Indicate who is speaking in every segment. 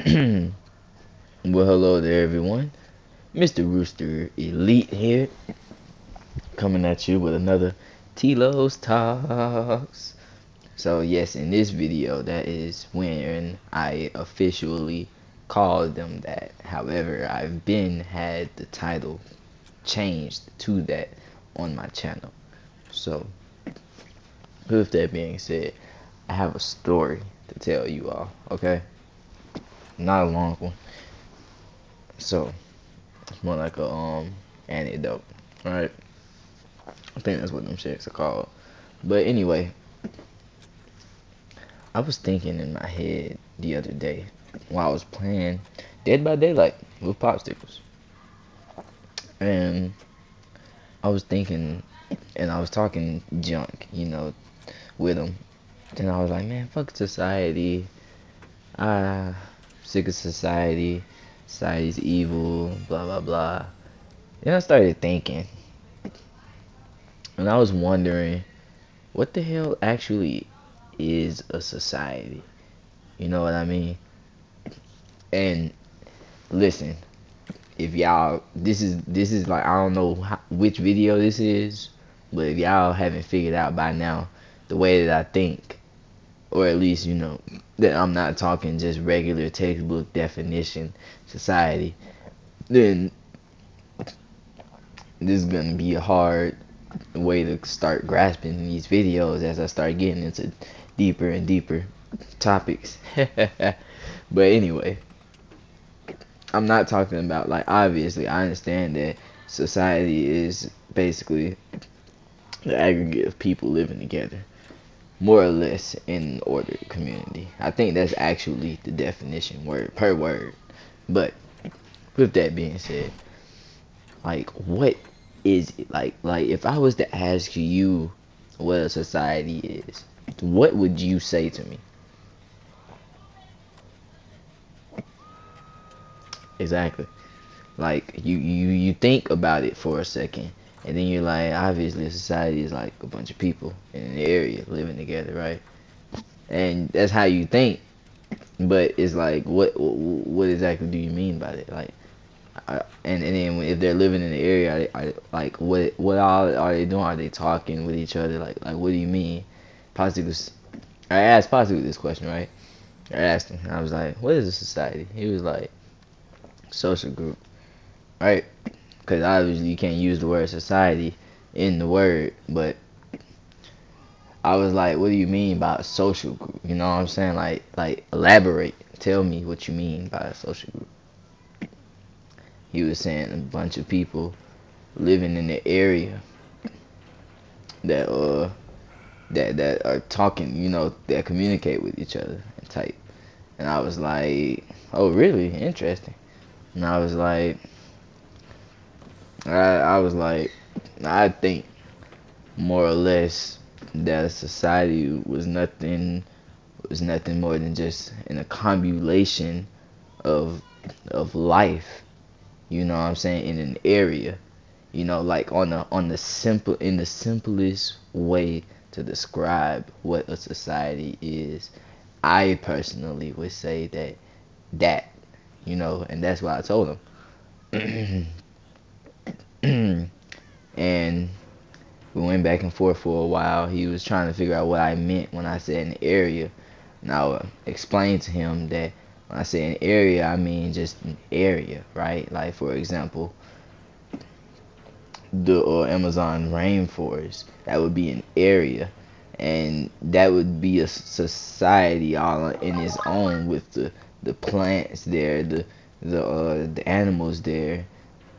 Speaker 1: Well, hello there, everyone. Mr. Rooster Elite here, coming at you with another Tilo's Talks. So, yes, in this video, that is when I officially called them that. However, I've been had the title changed to that on my channel. So, with that being said, I have a story to tell you all, okay? Not a long one. So, it's more like a anecdote, right? I think that's what them shits are called. But anyway, I was thinking in my head the other day while I was playing Dead by Daylight with popsicles, and I was thinking, and I was talking junk, with them. Then I was like, man, fuck society. Ah, sick of society. Society's evil. Blah blah blah. Then I started thinking, and I was wondering, what the hell actually is a society? You know what I mean? And listen, if y'all, this is like, I don't know which video this is, but if y'all haven't figured out by now the way that I think, or at least that I'm not talking just regular textbook definition society, then this is gonna be a hard way to start grasping these videos as I start getting into deeper and deeper topics. But anyway, I'm not talking about, like, obviously I understand that society is basically the aggregate of people living together, more or less in an ordered community. I think that's actually the definition, word per word. But with that being said, like, what is it? Like if I was to ask you what a society is, what would you say to me? Exactly. Like, you think about it for a second, and then you're like, obviously a society is like a bunch of people in an area living together, right? And that's how you think. But it's like, what exactly do you mean by that? Like, and then if they're living in the area, like, what all are they doing? Are they talking with each other? Like what do you mean? Positives. I asked Positive this question, right? I asked him. I was like, what is a society? He was like, social group, right? Because obviously you can't use the word society in the word, but I was like, what do you mean by a social group? You know what I'm saying? Like elaborate. Tell me what you mean by a social group. He was saying a bunch of people living in the area that that are talking, that communicate with each other and type. And I was like, oh really? Interesting. And I was like, I was like, I think more or less that a society was nothing more than just an accumulation of life. You know what I'm saying? In an area, like in the simplest way to describe what a society is. I personally would say that, and that's what I told him. And we went back and forth for a while. He was trying to figure out what I meant when I said an area. And I would explain to him that when I say an area, I mean just an area, right? Like, for example, the Amazon rainforest. That would be an area. And that would be a society all in its own, with the plants there, the animals there,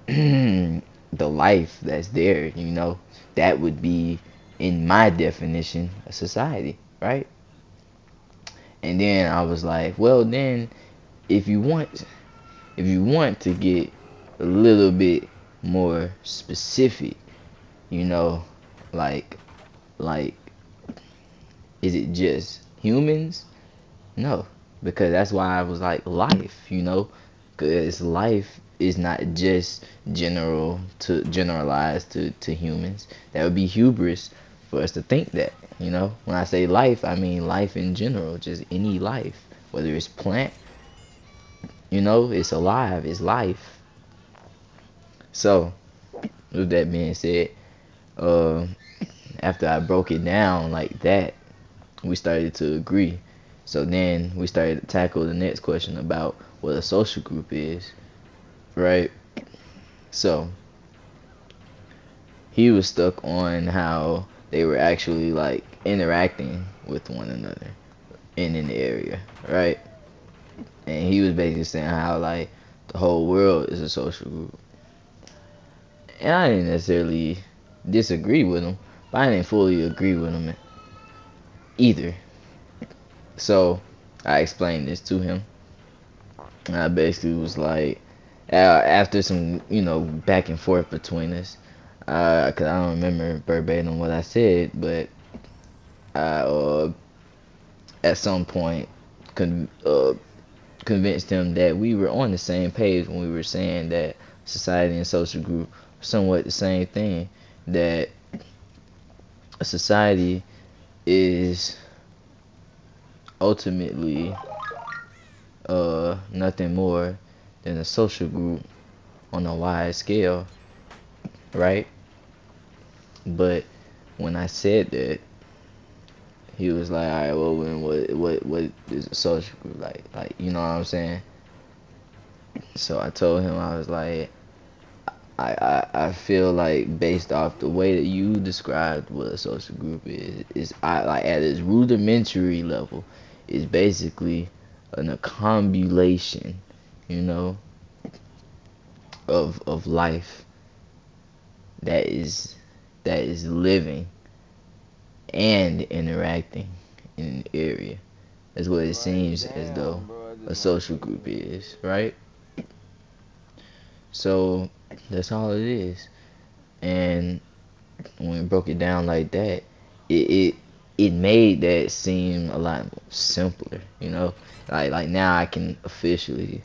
Speaker 1: the life that's there, that would be, in my definition, a society, right? And then I was like, well, then if you want to get a little bit more specific, like like is it just humans? No, because that's why I was like, life, because life is not just generalized to humans. That would be hubris for us to think that. When I say life, I mean life in general, just any life, whether it's plant, It's alive, it's life. So, with that being said, uh, after I broke it down like that, we started to agree. So then we started to tackle the next question about what a social group is, right? So he was stuck on how they were actually like interacting with one another and in the area, right? And he was basically saying how like the whole world is a social group. And I didn't necessarily disagree with him, but I didn't fully agree with him either. So I explained this to him. And I basically was like, after some, back and forth between us, cause I don't remember verbatim what I said, but I, at some point, con- uh, convinced him that we were on the same page when we were saying that society and social group are somewhat the same thing. That a society is ultimately nothing more than a social group on a wide scale, right? But when I said that, he was like, "All right, well, then what is a social group like? Like, you know what I'm saying?" So I told him, I was like, I feel like based off the way that you described what a social group is I like at its rudimentary level, is basically an accumulation, you know, of life that is living and interacting in an area. That's what it seems as though a social group is, right? So that's all it is. And when we broke it down like that, it it, it made that seem a lot simpler, you know? Like now I can officially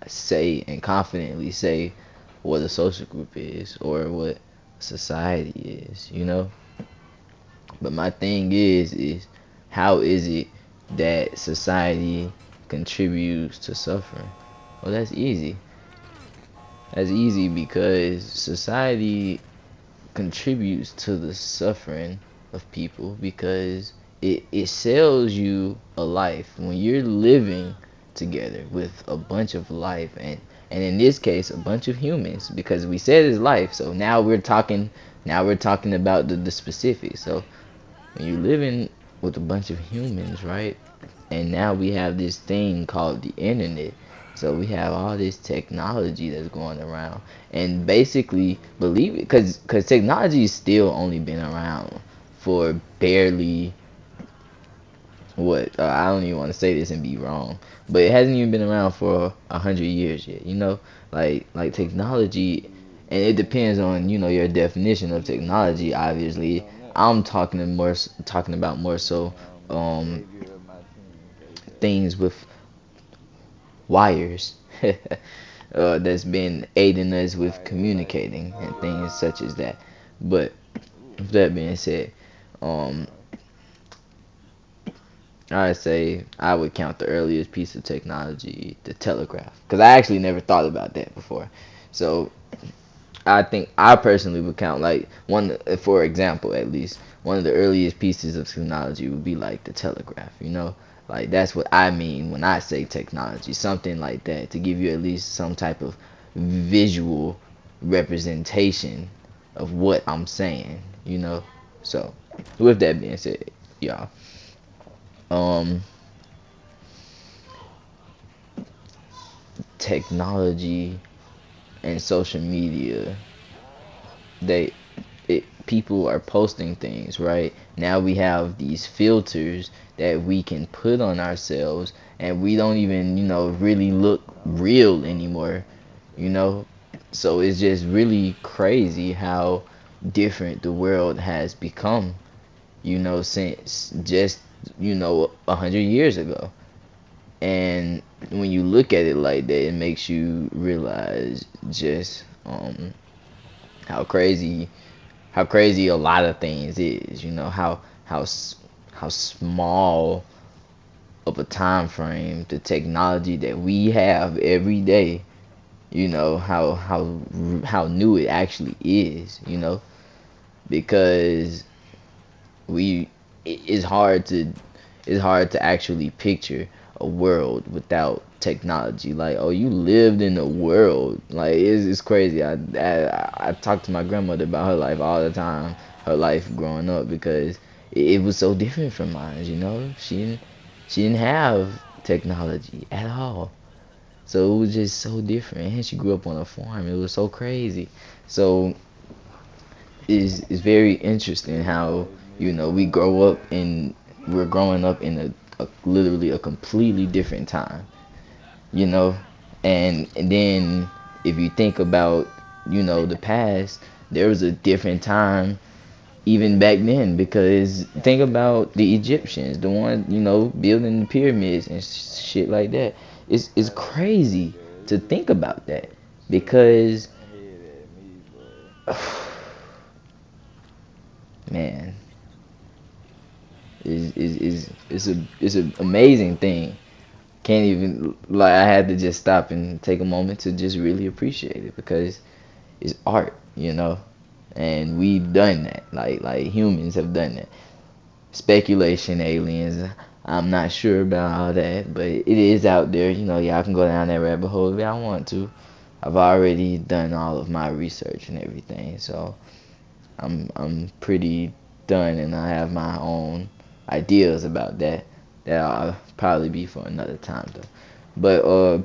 Speaker 1: say and confidently say what a social group is or what society is, you know? But my thing is how is it that society contributes to suffering? Well, that's easy. That's easy because society contributes to the suffering of people because it sells you a life when you're living together with a bunch of life, and in this case a bunch of humans, because we said it's life, so now we're talking about the specifics. So when you're living with a bunch of humans, right? And now we have this thing called the internet. So we have all this technology that's going around, and basically believe it, because technology has still only been around for barely what I don't even want to say this and be wrong, but it hasn't even been around for 100 years yet. Like technology, and it depends on your definition of technology. Obviously, I'm talking about more so things with wires that's been aiding us with communicating and things such as that. But with that being said, um, I'd say I would count the earliest piece of technology the telegraph, because I actually never thought about that before. So I think I personally would count like one, for example, at least one of the earliest pieces of technology would be like the telegraph. Like that's what I mean when I say technology, something like that, to give you at least some type of visual representation of what I'm saying. So with that being said, y'all, um, technology and social media, they people are posting things, right? Now we have these filters that we can put on ourselves, and we don't even really look real anymore, you know so it's just really crazy how different the world has become, since just 100 years ago. And when you look at it like that, it makes you realize just how crazy a lot of things is. How small of a time frame, the technology that we have every day, how new it actually is, because we it's hard to actually picture a world without technology. Like, oh, you lived in a world, like it's crazy. I talk to my grandmother about her life all the time, her life growing up, because it was so different from mine. She didn't have technology at all, so it was just so different. And she grew up on a farm. It was so crazy. So it's very interesting how we grow up in we're growing up in a literally a completely different time, you know and then if you think about the past, there was a different time even back then, because think about the Egyptians, the one building the pyramids and shit like that. It's crazy to think about that, because man, it's an amazing thing. Can't even, like, I had to just stop and take a moment to just really appreciate it, because it's art, and we've done that. Like humans have done that. Speculation, aliens. I'm not sure about all that, but it is out there. Y'all can go down that rabbit hole if y'all want to. I've already done all of my research and everything, so I'm pretty done, and I have my own ideas about that. That'll probably be for another time though. But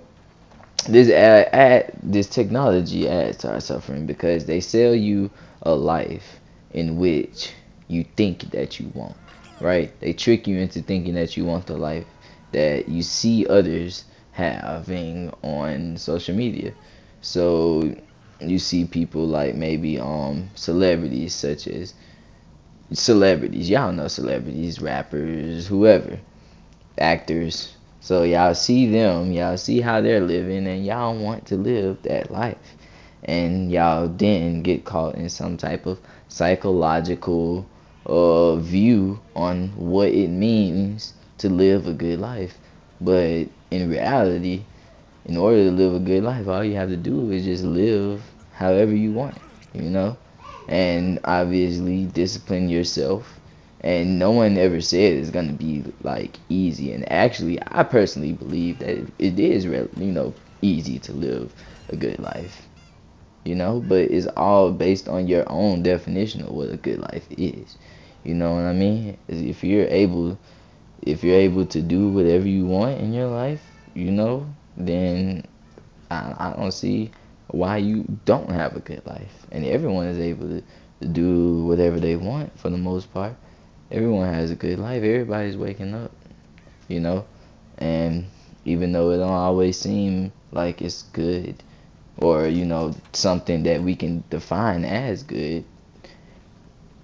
Speaker 1: this technology adds to our suffering, because they sell you a life in which you think that you want, right? They trick you into thinking that you want the life that you see others having on social media. So you see people like maybe celebrities, such as celebrities, y'all know celebrities, rappers, whoever, actors. So y'all see them, y'all see how they're living, and y'all want to live that life. And y'all then get caught in some type of psychological view on what it means to live a good life. But in reality, in order to live a good life, all you have to do is just live however you want, you know? And obviously discipline yourself. And no one ever said it's gonna be like easy. And actually, I personally believe that it is, easy to live a good life, but it's all based on your own definition of what a good life is. You know what I mean? If you're able to do whatever you want in your life, then I don't see why you don't have a good life. And everyone is able to do whatever they want for the most part. Everyone has a good life. Everybody's waking up, you know? And even though it don't always seem like it's good, or, something that we can define as good,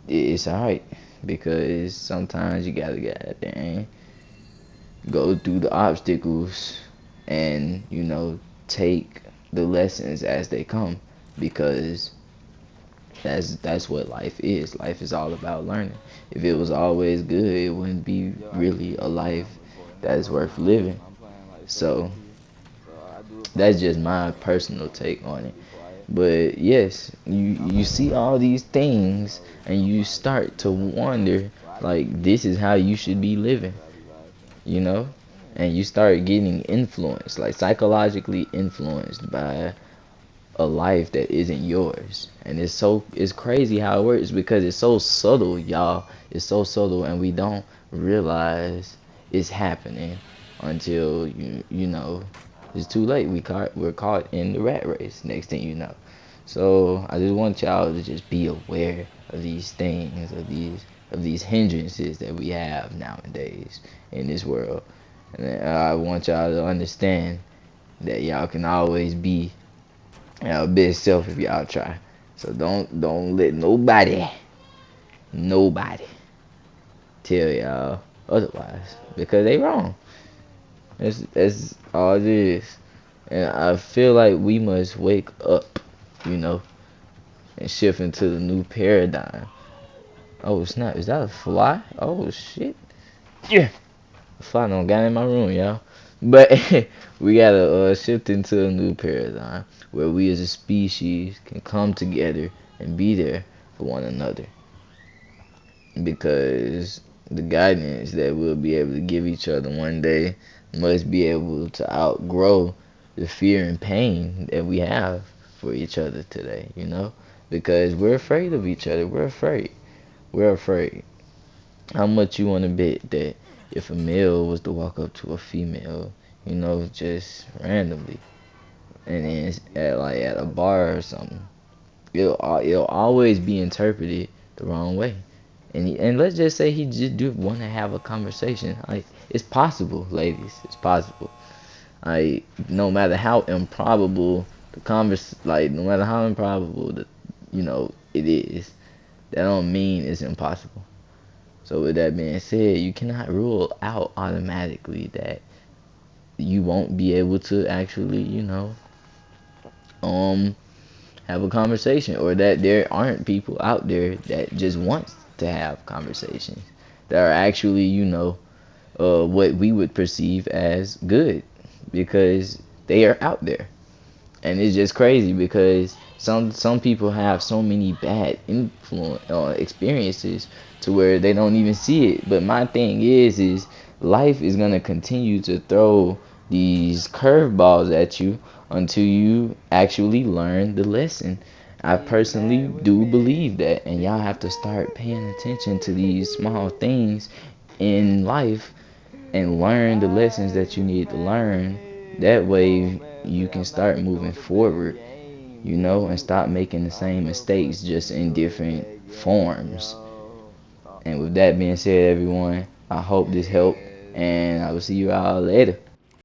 Speaker 1: it's alright. Because sometimes you gotta get out there and go through the obstacles and, take the lessons as they come, because that's what life is. Life is all about learning. If it was always good, it wouldn't be really a life that is worth living. So that's just my personal take on it. But yes, you see all these things and you start to wonder, like, this is how you should be living, you know? And you start getting influenced, like psychologically influenced by a life that isn't yours. And it's crazy how it works, because it's so subtle, y'all. It's so subtle, and we don't realize it's happening until it's too late. We're caught in the rat race, next thing you know. So I just want y'all to just be aware of these things, of these hindrances that we have nowadays in this world. And I want y'all to understand that y'all can always be y'all best self if y'all try. So don't let nobody tell y'all otherwise, because they wrong. That's all it is. And I feel like we must wake up, and shift into the new paradigm. Oh snap, is that a fly? Oh shit. Yeah. Fly don't got in my room, y'all. But we gotta shift into a new paradigm where we as a species can come together and be there for one another. Because the guidance that we'll be able to give each other one day must be able to outgrow the fear and pain that we have for each other today, you know? Because we're afraid of each other. We're afraid. We're afraid. How much you want to bet that if a male was to walk up to a female, you know, just randomly, and then it's at a bar or something, it'll always be interpreted the wrong way. And let's just say he just do want to have a conversation. Like it's possible, ladies. It's possible. Like no matter how improbable no matter how improbable it is, that don't mean it's impossible. So with that being said, you cannot rule out automatically that you won't be able to actually, um, have a conversation, or that there aren't people out there that just wants to have conversations that are actually, what we would perceive as good, because they are out there. And it's just crazy because some people have so many bad influence experiences to where they don't even see it. But my thing is life is gonna continue to throw these curveballs at you until you actually learn the lesson. I personally do believe that, and y'all have to start paying attention to these small things in life and learn the lessons that you need to learn. That way you can start moving forward, and stop making the same mistakes just in different forms. And with that being said, everyone, I hope this helped, and I will see you all later.